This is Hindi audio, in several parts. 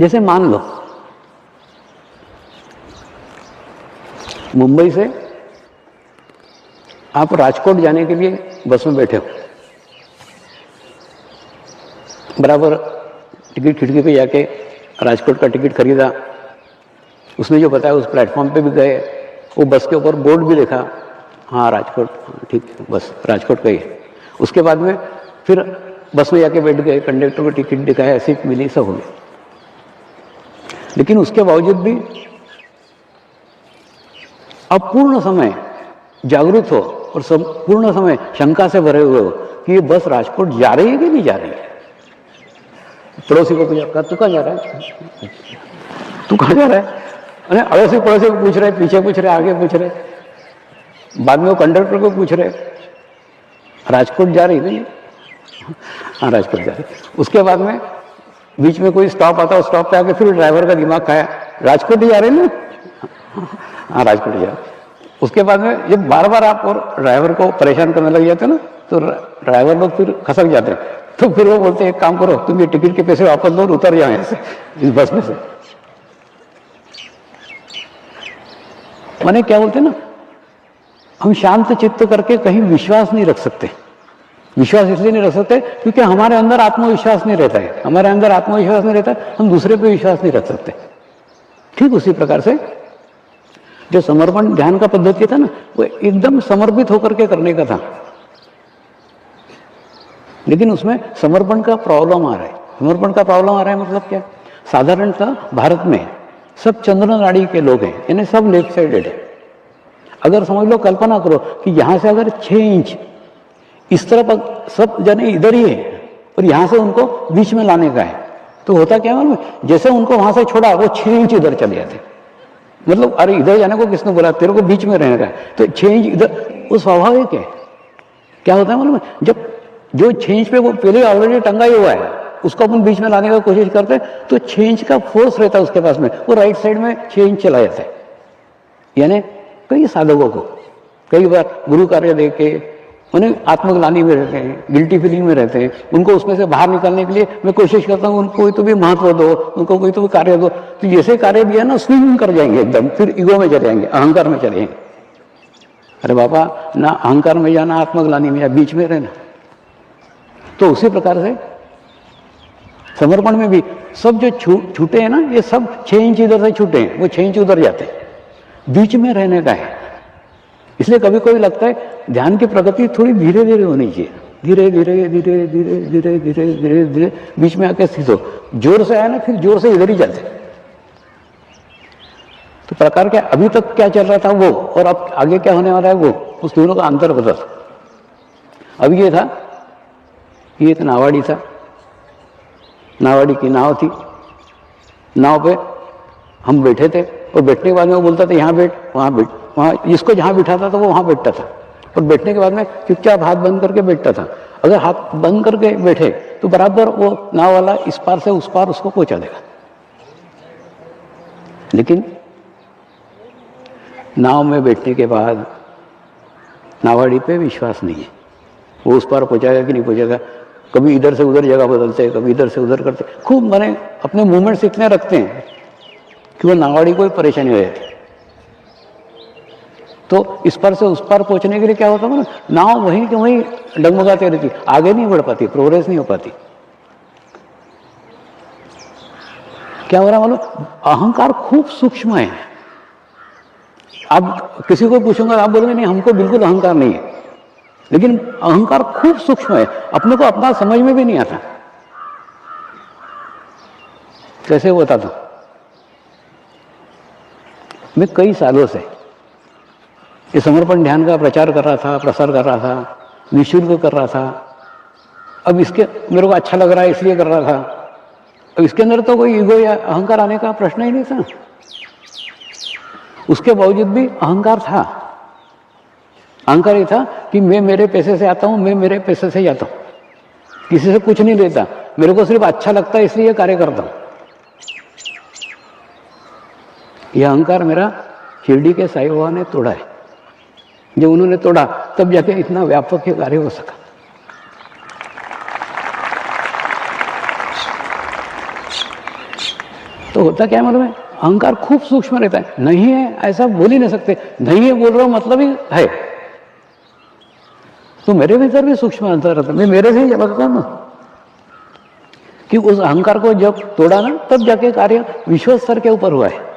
जैसे मान लो मुंबई से आप राजकोट जाने के लिए बस में बैठे हो, बराबर टिकट खिड़की पे जाके राजकोट का टिकट खरीदा, उसने जो बताया उस प्लेटफॉर्म पे भी गए, वो बस के ऊपर बोर्ड भी देखा, हाँ राजकोट, ठीक है बस राजकोट गई। उसके बाद में फिर बस में जाके बैठ गए, कंडक्टर को टिकट दिखाया, सीट मिली, सब हो गया। लेकिन उसके बावजूद भी अब पूर्ण समय जागरूक हो और सब पूर्ण समय शंका से भरे हुए हो कि ये बस राजकोट जा रही है कि नहीं जा रही है। पड़ोसी को पूछा, तू कहाँ जा रहा है, तू कहाँ जा रहा है? अरे अड़ोसी पड़ोसी को पूछ रहे, पीछे पूछ रहे, आगे पूछ रहे, बाद में वो कंडक्टर को पूछ रहे, राजकोट जा रही नहीं? हाँ राजकोट जा रही। उसके बाद में बीच में कोई स्टॉप आता, उस स्टॉप पे आके फिर ड्राइवर का दिमाग खाया, राजकोट ही जा रहे ना? हाँ राजकोट जा रहे। उसके बाद में जब बार बार आप और ड्राइवर को परेशान करने लग जाते ना, तो ड्राइवर लोग फिर खसक जाते हैं। तो फिर वो बोलते हैं, एक काम करो, तुम ये टिकट के पैसे वापस दो, उतर जाओ यहाँ से, इस बस में से। माने क्या बोलते हैं ना, हम शांत चित्त करके कहीं विश्वास नहीं रख सकते। विश्वास इसलिए नहीं रख सकते क्योंकि हमारे अंदर आत्मविश्वास नहीं रहता है। हमारे अंदर आत्मविश्वास नहीं रहता, हम दूसरे पे विश्वास नहीं रख सकते। ठीक उसी प्रकार से जो समर्पण ध्यान का पद्धति था ना, वो एकदम समर्पित होकर के करने का था। लेकिन उसमें समर्पण का प्रॉब्लम आ रहा है। समर्पण का प्रॉब्लम आ रहा है मतलब क्या? साधारणतः भारत में सब चंद्र नाड़ी के लोग हैं, यानी सब लेफ्ट साइडेड है। अगर समझ लो, कल्पना करो कि यहां से अगर 6 इंच इस तरफ सब जने इधर ही है और यहां से उनको बीच में लाने का है, तो होता क्या मालूम है? जैसे उनको वहां से छोड़ा, वो 6 इंच इधर चले जाते। मतलब अरे इधर जाने को किसने बोला, तेरे को बीच में रहने का है, तो 6 इंच इधर, वो स्वाभाविक है। क्या होता है मालूम है? जब जो 6 इंच पे वो पहले ऑलरेडी टंगा ही हुआ है, उसको अपन बीच में लाने का कोशिश करते हैं, तो 6 इंच का फोर्स रहता है उसके पास में, वो राइट साइड में 6 इंच चला जाता है। यानी कई साधकों को कई बार गुरु कार्य देके उन्हें आत्मग्लानि में रहते हैं, गिल्टी फीलिंग में रहते हैं, उनको उसमें से बाहर निकालने के लिए मैं कोशिश करता हूँ, उनको कोई तो भी महत्व दो, उनको कोई तो भी कार्य दो, तो जैसे कार्य दिया ना, स्विंग कर जाएंगे एकदम, फिर ईगो में चले जाएंगे, अहंकार में चले जाएंगे। अरे बाबा, ना अहंकार में जाना, आत्मग्लानि में या बीच में रहना। तो उसी प्रकार से समर्पण में भी सब जो छूटे हैं ना, ये सब 6 इंच इधर से छूटे हैं, वो 6 इंच उधर जाते हैं, बीच में रहने का है। इसलिए कभी कभी लगता है ध्यान की प्रगति थोड़ी धीरे धीरे होनी चाहिए, धीरे धीरे धीरे धीरे धीरे धीरे धीरे धीरे बीच में आके स्थित हो। जोर से आया ना, फिर जोर से इधर ही जाते। तो प्रकार क्या, अभी तक क्या चल रहा था वो और अब आगे क्या होने वाला है वो, उस दोनों का अंतर बदल। अभी ये था, ये एक नावाड़ी था, नावाड़ी की नाव थी, नाव पे हम बैठे थे और बैठने के बाद में वो बोलता था यहाँ बैठ, वहाँ बैठ, वहाँ जिसको जहाँ बिठाता था वो वहाँ बैठता था। और बैठने के बाद में चुपचाप हाथ बंद करके बैठता था। अगर हाथ बंद करके बैठे तो बराबर वो नाव वाला इस पार से उस पार उसको पहुंचा देगा। लेकिन नाव में बैठने के बाद नावाड़ी पे विश्वास नहीं है, वो उस पार पहुंचाएगा कि नहीं पहुंचाएगा। कभी इधर से उधर जगह बदलते हैं, कभी इधर से उधर करते, खूब मैंने अपने मूवमेंट्स इतने रखते हैं कि वो नावाड़ी को परेशानी हो जाती है। तो इस पार से उस पार पहुंचने के लिए क्या होता है ना, नाव वहीं के वहीं डगमगाती रहती, आगे नहीं बढ़ पाती, प्रोग्रेस नहीं हो पाती। क्या हो रहा है मालूम? अहंकार खूब सूक्ष्म है। आप किसी को पूछूंगा, आप बोलोगे नहीं हमको बिल्कुल अहंकार नहीं है, लेकिन अहंकार खूब सूक्ष्म है, अपने को अपना समझ में भी नहीं आता। कैसे होता था? मैं कई सालों से ये समर्पण ध्यान का प्रचार कर रहा था, प्रसार कर रहा था, निःशुल्क कर रहा था। अब इसके मेरे को अच्छा लग रहा है इसलिए कर रहा था। अब इसके अंदर तो कोई ईगो या अहंकार आने का प्रश्न ही नहीं था। उसके बावजूद भी अहंकार था। अहंकार ये था कि मैं मेरे पैसे से आता हूं, मैं मेरे पैसे से जाता हूं, किसी से कुछ नहीं लेता, मेरे को सिर्फ अच्छा लगता है इसलिए कार्य करता हूं। यह अहंकार मेरा शिरडी के साईं बाबा ने तोड़ा है। जब उन्होंने तोड़ा तब जाके इतना व्यापक ये कार्य हो सका। तो होता क्या मालूम है, अहंकार खूब सूक्ष्म रहता है। नहीं है ऐसा बोल ही नहीं सकते, नहीं है बोल रहा हूं मतलब ही है। तो मेरे भीतर भी सूक्ष्म अंतर रहता है, मैं मेरे से ही बताता हूं ना कि उस अहंकार को जब तोड़ा ना, तब जाके कार्य विश्व स्तर के ऊपर हुआ है।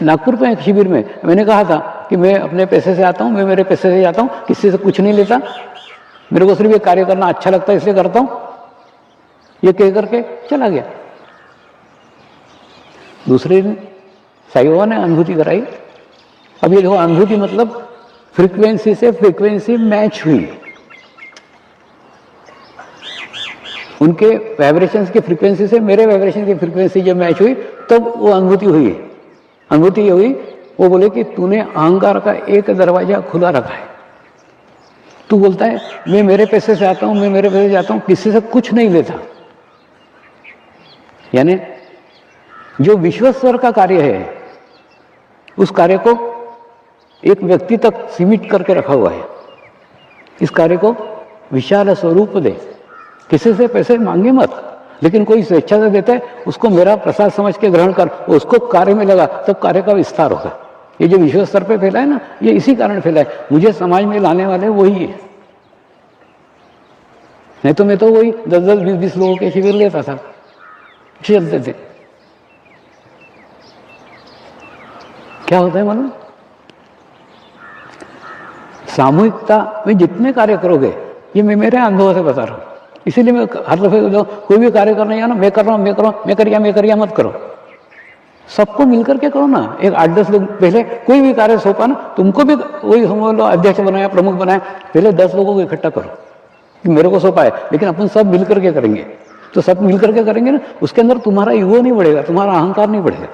नागपुर में एक शिविर में मैंने कहा था कि मैं अपने पैसे से आता हूं, मैं मेरे पैसे से जाता हूं, किसी से कुछ नहीं लेता, मेरे को सिर्फ ये कार्य करना अच्छा लगता है इसलिए करता हूं, ये कह करके चला गया। दूसरे दिन साईं बाबा ने अनुभूति कराई। अब ये देखो, अनुभूति मतलब फ्रीक्वेंसी से फ्रीक्वेंसी मैच हुई, उनके वाइब्रेशंस की फ्रीक्वेंसी से मेरे वाइब्रेशन की फ्रीक्वेंसी जब मैच हुई तब वो अनुभूति हुई। अनुभूति ये हुई, वो बोले कि तूने अहंकार का एक दरवाजा खुला रखा है। तू बोलता है मैं मेरे पैसे से आता हूं, मैं मेरे पैसे से जाता हूं, किसी से कुछ नहीं लेता। यानी जो विश्व स्तर का कार्य है उस कार्य को एक व्यक्ति तक सीमित करके रखा हुआ है। इस कार्य को विशाल स्वरूप दे, किसी से पैसे मांगे मत, लेकिन कोई स्वेच्छा से देता है उसको मेरा प्रसाद समझ के ग्रहण कर, उसको कार्य में लगा, तब कार्य का विस्तार होगा। ये जो विश्व स्तर पे फैला है ना, ये इसी कारण फैला है। मुझे समाज में लाने वाले वही है, नहीं तो मैं तो वही 10-10, 20-20 लोगों के शिविर लेता था, चलते थे। क्या होता है मालूम, सामूहिकता में जितने कार्य करोगे, ये मैं मेरे अनुभव से बता रहा हूं, इसीलिए मैं हर दफे कोई भी कार्य करना है ना, मैं कर रहा हूं, मैं करिया मत करो, सबको मिलकर के करो ना। एक 8-10 लोग पहले कोई भी कार्य सौंपा ना, तुमको भी वही समझ लो अध्यक्ष बनाया, प्रमुख बनाया, पहले 10 लोगों को इकट्ठा करो कि मेरे को सौंपा है, लेकिन अपन सब मिलकर के करेंगे। तो सब मिलकर के करेंगे ना, उसके अंदर तुम्हारा ईगो नहीं बढ़ेगा, तुम्हारा अहंकार नहीं बढ़ेगा,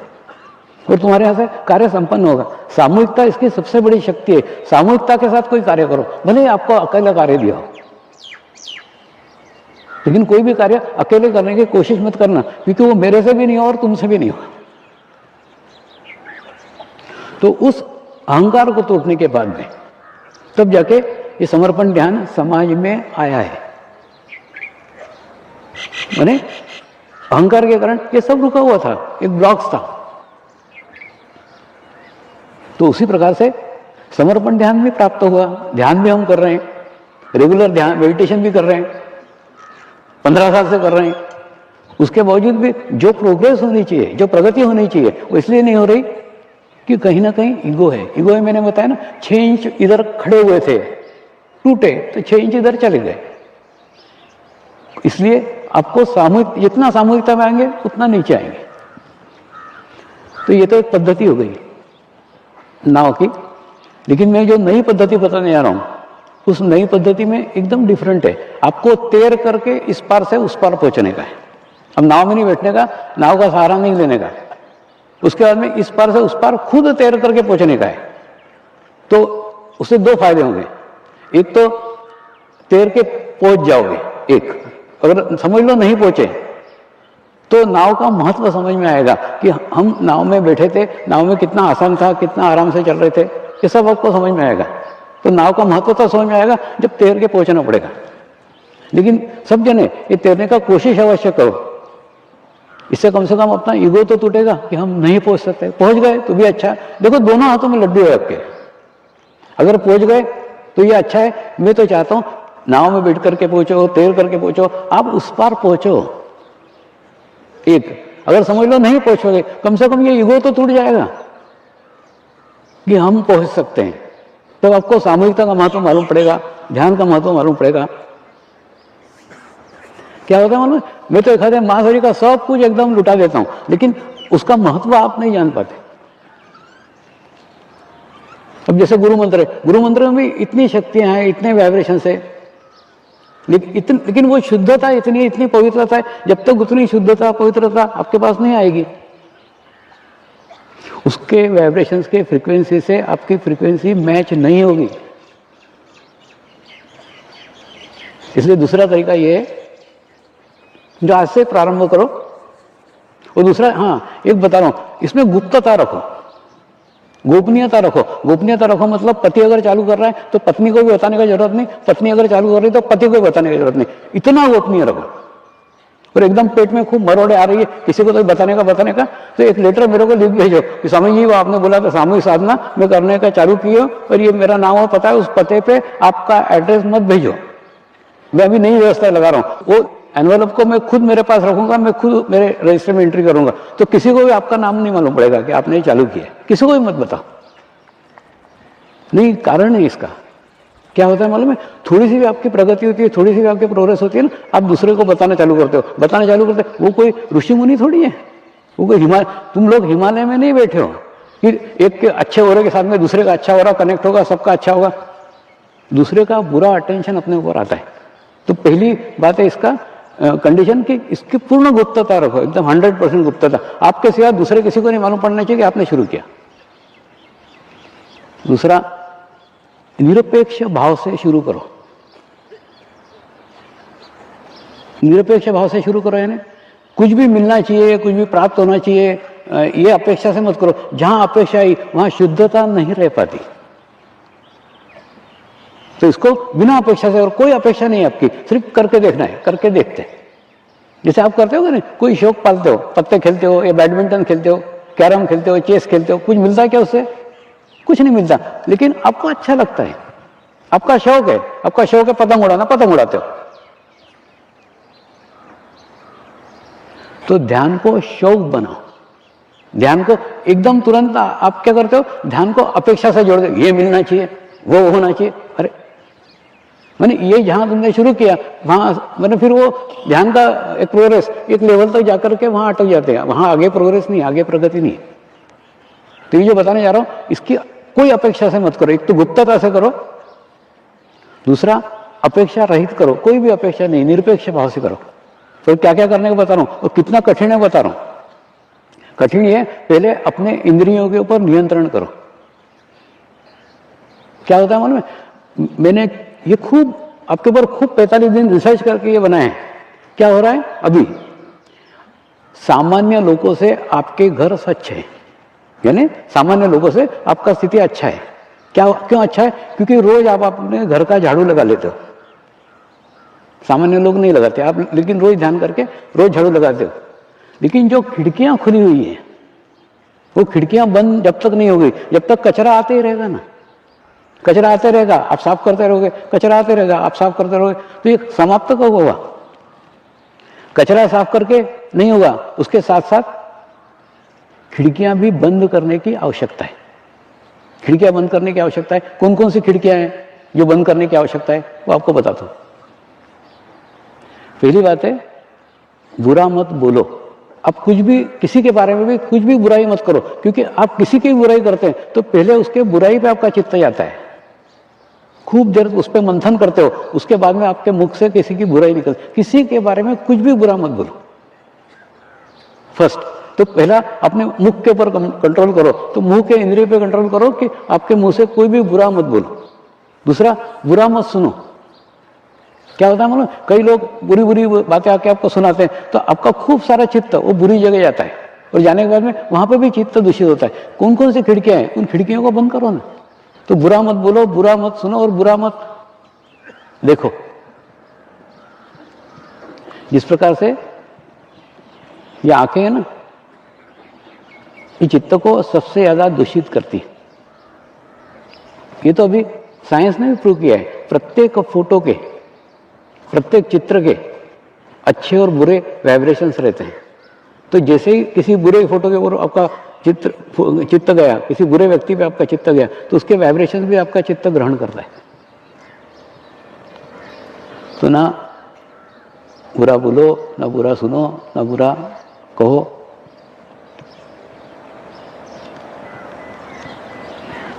और तुम्हारे यहाँ से कार्य संपन्न होगा। सामूहिकता इसकी सबसे बड़ी शक्ति है। सामूहिकता के साथ कोई कार्य करो, भले आपको अकेला कार्य दिया हो, लेकिन कोई भी कार्य अकेले करने की कोशिश मत करना, क्योंकि वो मेरे से भी नहीं हो और तुमसे भी नहीं हो। तो उस अहंकार को तोड़ने के बाद में तब जाके ये समर्पण ध्यान समाज में आया है। माने अहंकार के कारण ये सब रुका हुआ था, एक ब्लॉक्स था। तो उसी प्रकार से समर्पण ध्यान भी प्राप्त हुआ। ध्यान भी हम कर रहे हैं, रेगुलर ध्यान मेडिटेशन भी कर रहे हैं, 15 साल से कर रहे हैं। उसके बावजूद भी जो प्रोग्रेस होनी चाहिए, जो प्रगति होनी चाहिए, वो इसलिए नहीं हो रही कि कहीं ना कहीं ईगो है। ईगो है, मैंने बताया ना, 6 इंच इधर खड़े हुए थे, टूटे तो 6 इंच इधर चले गए। इसलिए आपको सामूहिक, जितना सामूहिकता में आएंगे उतना नीचे आएंगे। तो ये तो एक पद्धति हो गई नाव की। लेकिन मैं जो नई पद्धति बताने जा रहा हूं, उस नई पद्धति में एकदम डिफरेंट है। आपको तैर करके इस पार से उस पार पहुंचने का है। अब नाव में नहीं बैठने का, नाव का सहारा नहीं लेने का। उसके बाद में इस पार से उस पार खुद तैर करके पहुंचने का है। तो उससे 2 फायदे होंगे। एक तो तैर के पहुंच जाओगे, एक अगर समझ लो नहीं पहुंचे तो नाव का महत्व समझ में आएगा कि हम नाव में बैठे थे, नाव में कितना आसान था, कितना आराम से चल रहे थे, ये सब आपको समझ में आएगा। तो नाव का महत्व तो समझ में आएगा जब तैर के पहुंचना पड़ेगा। लेकिन सब जने ये तैरने का कोशिश अवश्य करो, इससे कम से कम अपना ईगो तो टूटेगा कि हम नहीं पहुंच सकते। पहुंच गए तो भी अच्छा है। देखो दोनों हाथों में लड्डू है आपके, अगर पहुंच गए तो ये अच्छा है। मैं तो चाहता हूं नाव में बैठ करके पहुंचो, तैर करके पहुंचो, आप उस पार पहुंचो। एक अगर समझ लो नहीं पहुंचोगे, कम से कम ये ईगो तो टूट जाएगा कि हम पहुंच सकते हैं। तब आपको सामूहिकता का महत्व मालूम पड़ेगा, ध्यान का महत्व मालूम पड़ेगा। क्या होता है मालूम, मैं तो एक आधे माँ का सब कुछ एकदम लुटा देता हूं, लेकिन उसका महत्व आप नहीं जान पाते। अब जैसे गुरु मंत्र है, गुरु मंत्र में भी इतनी शक्तियां हैं, इतने वाइब्रेशन है, लेकिन वो शुद्धता इतनी पवित्रता है, जब तक उतनी शुद्धता पवित्रता आपके पास नहीं आएगी, उसके वाइब्रेशंस के फ्रीक्वेंसी से आपकी फ्रीक्वेंसी मैच नहीं होगी। इसलिए दूसरा तरीका ये है, जो आज से प्रारंभ करो। और दूसरा, हाँ एक बता रहा हूं, इसमें गुप्तता रखो, गोपनीयता रखो। गोपनीयता रखो मतलब पति अगर चालू कर रहा है तो पत्नी को भी बताने का जरूरत नहीं, पत्नी अगर चालू कर रही है तो पति को भी बताने की जरूरत नहीं। इतना गोपनीय रखो, और एकदम पेट में खूब मरोड़े आ रही है, किसी को तो बताने का, तो एक लेटर मेरे को लिख भेजो कि स्वामी जी वो आपने बोला था सामूहिक साधना मैं करने का चालू किया और ये मेरा नाम और पता है, उस पते पे आपका एड्रेस मत भेजो, मैं अभी नई व्यवस्था लगा रहा हूँ, वो एनवेलप को मैं खुद मेरे पास रखूंगा, मैं खुद मेरे रजिस्टर में एंट्री करूंगा, तो किसी को भी आपका नाम नहीं मालूम पड़ेगा कि आपने ये चालू किया, किसी को भी मत बताओ। नहीं, कारण है इसका क्या होता है मालूम है, थोड़ी सी भी आपकी प्रगति होती है, थोड़ी सी भी आपकी प्रोग्रेस होती है ना, आप दूसरे को बताना चालू करते हो, वो कोई ऋषि मुनि थोड़ी है, वो कोई तुम लोग हिमालय में नहीं बैठे हो कि एक के अच्छे हो रहे के साथ में दूसरे का अच्छा हो रहा, कनेक्ट होगा, सबका अच्छा होगा, दूसरे का बुरा अटेंशन अपने ऊपर आता है। तो पहली बात है इसका कंडीशन कि इसकी पूर्ण गुप्तता रखो, एकदम 100% गुप्तता, आपके सिवा दूसरे किसी को नहीं मालूम पड़ना चाहिए कि आपने शुरू किया। दूसरा, निरपेक्ष भाव से शुरू करो, निरपेक्ष भाव से शुरू करो, यानी कुछ भी मिलना चाहिए, कुछ भी प्राप्त होना चाहिए, ये अपेक्षा से मत करो। जहां अपेक्षा आई वहां शुद्धता नहीं रह पाती, तो इसको बिना अपेक्षा से, और कोई अपेक्षा नहीं है आपकी, सिर्फ करके देखना है, करके देखते हैं। जैसे आप करते हो ना, कोई शौक पालते हो, पत्ते खेलते हो या बैडमिंटन खेलते हो, कैरम खेलते हो, चेस खेलते हो, कुछ मिलता है क्या उससे? कुछ नहीं मिलता, लेकिन आपको अच्छा लगता है, आपका शौक है, आपका शौक है पतंग उड़ाना, पतंग उड़ाते हो। तो ध्यान को शौक बनाओ, ध्यान को एकदम तुरंत आप क्या करते हो, ध्यान को अपेक्षा से जोड़ दो, ये मिलना चाहिए, वो होना चाहिए। अरे मैंने ये जहां तुमने शुरू किया वहां मैंने फिर वो ध्यान का एक प्रोग्रेस एक लेवल तक जाकर के वहां अटक जाते हैं, वहां आगे प्रोग्रेस नहीं, आगे प्रगति नहीं। तो ये जो बताने जा रहा हूं इसकी कोई अपेक्षा से मत करो, एक तो गुप्तता से करो, दूसरा अपेक्षा रहित करो, कोई भी अपेक्षा नहीं, निरपेक्ष भाव से करो। तो क्या क्या करने को बता रहा हूं और कितना कठिन है बता रहा हूं। कठिन ये, पहले अपने इंद्रियों के ऊपर नियंत्रण करो। क्या होता है मालूम है, मैंने ये खूब आपके ऊपर खूब 45 दिन रिसर्च करके ये बनाए हैं। क्या हो रहा है अभी, सामान्य लोगों से आपके घर स्वच्छ है, यानी सामान्य लोगों से आपका स्थिति अच्छा है। क्या क्यों अच्छा है? क्योंकि रोज आप अपने घर का झाड़ू लगा लेते हो, सामान्य लोग नहीं लगाते आप, लेकिन रोज ध्यान करके रोज झाड़ू लगाते हो। लेकिन जो खिड़कियां खुली हुई है, वो खिड़कियां बंद जब तक नहीं होगी, जब तक कचरा आते ही रहेगा ना, कचरा आते रहेगा, आप साफ करते रहोगे, कचरा आते रहेगा, आप साफ करते रहोगे, तो ये समाप्त कब होगा? कचरा साफ करके नहीं होगा, उसके साथ साथ खिड़कियां भी बंद करने की आवश्यकता है। खिड़कियां बंद करने की आवश्यकता है। कौन कौन सी खिड़कियां हैं जो बंद करने की आवश्यकता है, वो आपको बताता हूं। पहली बात है, बुरा मत बोलो। आप कुछ भी, किसी के बारे में भी कुछ भी बुराई मत करो, क्योंकि आप किसी की बुराई करते हैं तो पहले उसके बुराई पे आपका चित्त जाता है, खूब देर उस पर मंथन करते हो, उसके बाद में आपके मुख से किसी की बुराई निकलती। किसी के बारे में कुछ भी बुरा मत बोलो फर्स्ट। तो पहला अपने मुख के ऊपर कंट्रोल करो, तो मुंह के इंद्रिय पे कंट्रोल करो कि आपके मुंह से कोई भी बुरा मत बोलो। दूसरा, बुरा मत सुनो। क्या होता है मालूम, कई लोग बुरी बुरी बातें आके आपको सुनाते हैं, तो आपका खूब सारा चित्त वो बुरी जगह जाता है, और जाने के बाद में वहां पे भी चित्त दूषित होता है। कौन कौन सी खिड़कियां हैं, उन खिड़कियों को बंद करो ना। तो बुरा मत बोलो, बुरा मत सुनो और बुरा मत देखो। जिस प्रकार से ये आंखें है ना, ये चित्त को सबसे ज्यादा दूषित करती है। ये तो अभी साइंस ने भी प्रूव किया है। प्रत्येक फोटो के, प्रत्येक चित्र के अच्छे और बुरे वाइब्रेशंस रहते हैं। तो जैसे ही किसी बुरे फोटो के ऊपर आपका चित्त गया, किसी बुरे व्यक्ति पे आपका चित्त गया, तो उसके वाइब्रेशन भी आपका चित्त ग्रहण करता है। तो ना बुरा बोलो, ना बुरा सुनो, ना बुरा कहो।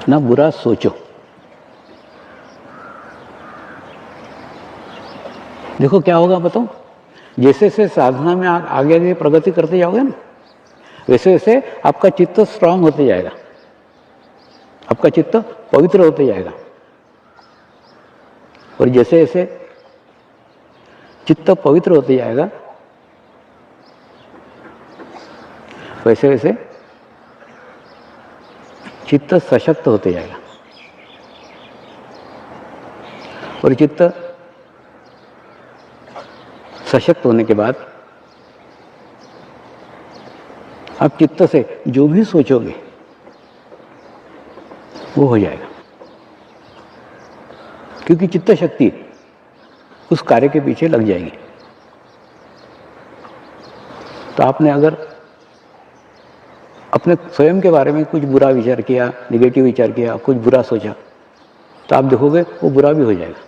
ना बुरा सोचो। देखो क्या होगा बताओ, जैसे जैसे साधना में आगे आगे प्रगति करते जाओगे ना, वैसे वैसे आपका चित्त स्ट्रांग होते जाएगा, आपका चित्त पवित्र होते जाएगा। और जैसे जैसे चित्त पवित्र होते जाएगा, वैसे वैसे चित्त सशक्त होते जाएगा। और चित्त सशक्त होने के बाद आप चित्त से जो भी सोचोगे वो हो जाएगा, क्योंकि चित्त शक्ति उस कार्य के पीछे लग जाएगी। तो आपने अगर अपने स्वयं के बारे में कुछ बुरा विचार किया, निगेटिव विचार किया, कुछ बुरा सोचा, तो आप देखोगे वो बुरा भी हो जाएगा।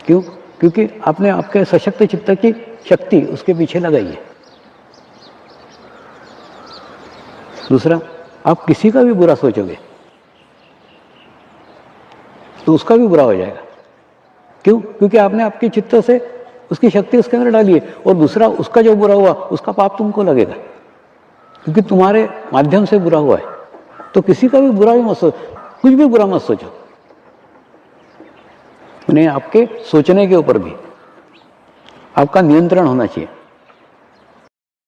क्यों? क्योंकि आपने आपके सशक्त चित्त की शक्ति उसके पीछे लगाई है। दूसरा, आप किसी का भी बुरा सोचोगे तो उसका भी बुरा हो जाएगा। क्यों? क्योंकि आपने आपके चित्त से उसकी शक्ति उसके अंदर डाली है। और दूसरा, उसका जो बुरा हुआ उसका पाप तुमको लगेगा, क्योंकि तुम्हारे माध्यम से बुरा हुआ है। तो किसी का भी बुरा भी मत सोचो, कुछ भी बुरा मत सोचो। उन्हें आपके सोचने के ऊपर भी आपका नियंत्रण होना चाहिए।